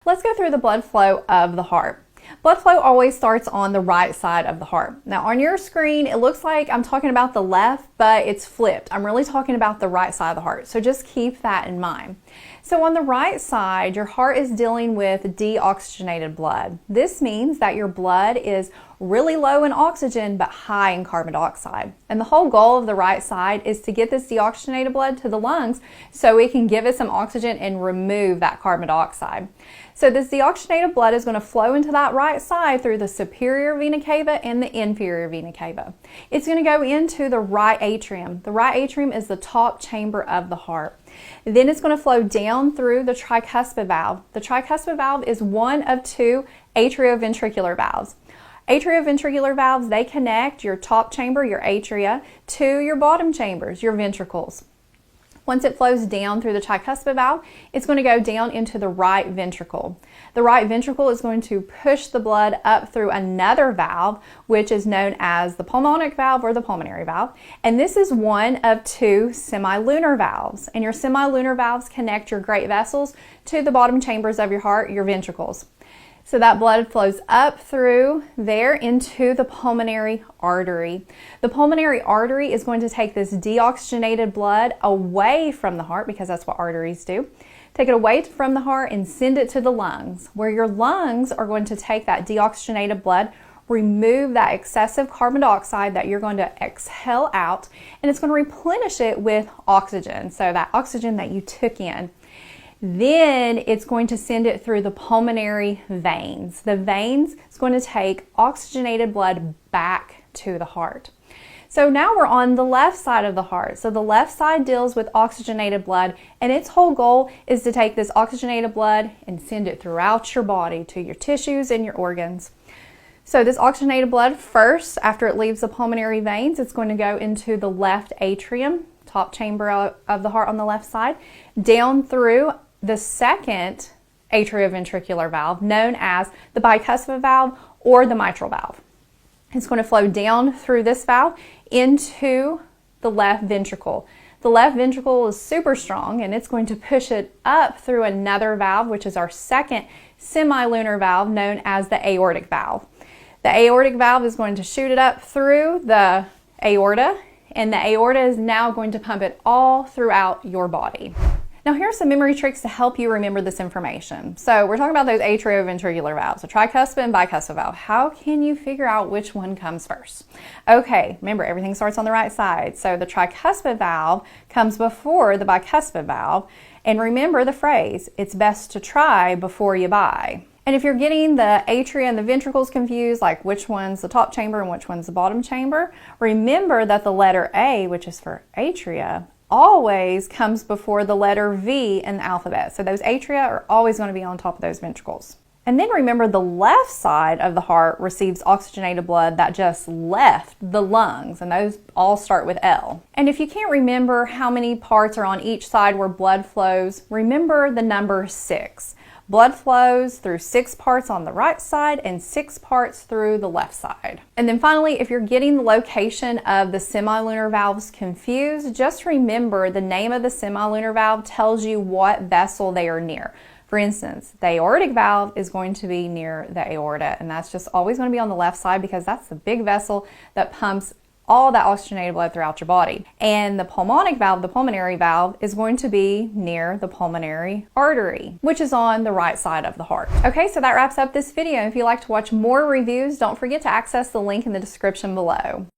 Let's go through the blood flow of the heart. Blood flow always starts on the right side of the heart. Now on your screen, it looks like I'm talking about the left, but it's flipped. I'm really talking about the right side of the heart. So just keep that in mind. So on the right side, your heart is dealing with deoxygenated blood. This means that your blood is really low in oxygen, but high in carbon dioxide. And the whole goal of the right side is to get this deoxygenated blood to the lungs so it can give it some oxygen and remove that carbon dioxide. So this deoxygenated blood is going to flow into that right side through the superior vena cava and the inferior vena cava. It's going to go into the right atrium. The right atrium is the top chamber of the heart. Then it's going to flow down through the tricuspid valve. The tricuspid valve is one of two atrioventricular valves. Atrioventricular valves, they connect your top chamber, your atria, to your bottom chambers, your ventricles. Once it flows down through the tricuspid valve, it's going to go down into the right ventricle. The right ventricle is going to push the blood up through another valve, which is known as the pulmonic valve or the pulmonary valve. And this is one of two semilunar valves. And your semilunar valves connect your great vessels to the bottom chambers of your heart, your ventricles. So that blood flows up through there into the pulmonary artery. The pulmonary artery is going to take this deoxygenated blood away from the heart, because that's what arteries do. Take it away from the heart and send it to the lungs, where your lungs are going to take that deoxygenated blood, remove that excessive carbon dioxide that you're going to exhale out, and it's going to replenish it with oxygen. So that oxygen that you took in. Then it's going to send it through the pulmonary veins. The veins is going to take oxygenated blood back to the heart. So now we're on the left side of the heart. So the left side deals with oxygenated blood, and its whole goal is to take this oxygenated blood and send it throughout your body to your tissues and your organs. So this oxygenated blood first, after it leaves the pulmonary veins, it's going to go into the left atrium, top chamber of the heart on the left side, down through the second atrioventricular valve, known as the bicuspid valve or the mitral valve. It's going to flow down through this valve into the left ventricle. The left ventricle is super strong, and it's going to push it up through another valve, which is our second semilunar valve, known as the aortic valve. The aortic valve is going to shoot it up through the aorta, and the aorta is now going to pump it all throughout your body. Now here are some memory tricks to help you remember this information. So we're talking about those atrioventricular valves, so tricuspid and bicuspid valve. How can you figure out which one comes first? Okay, remember everything starts on the right side. So the tricuspid valve comes before the bicuspid valve. And remember the phrase, it's best to try before you buy. And if you're getting the atria and the ventricles confused, like which one's the top chamber and which one's the bottom chamber, remember that the letter A, which is for atria, always comes before the letter V in the alphabet. So those atria are always going to be on top of those ventricles. And then remember, the left side of the heart receives oxygenated blood that just left the lungs, and those all start with L. And if you can't remember how many parts are on each side where blood flows, remember the number 6. Blood flows through 6 parts on the right side and 6 parts through the left side. And then finally, if you're getting the location of the semilunar valves confused, just remember the name of the semilunar valve tells you what vessel they are near. For instance, the aortic valve is going to be near the aorta, and that's just always going to be on the left side because that's the big vessel that pumps all that oxygenated blood throughout your body. And the pulmonic valve, the pulmonary valve, is going to be near the pulmonary artery, which is on the right side of the heart. Okay, so that wraps up this video. If you'd like to watch more reviews, don't forget to access the link in the description below.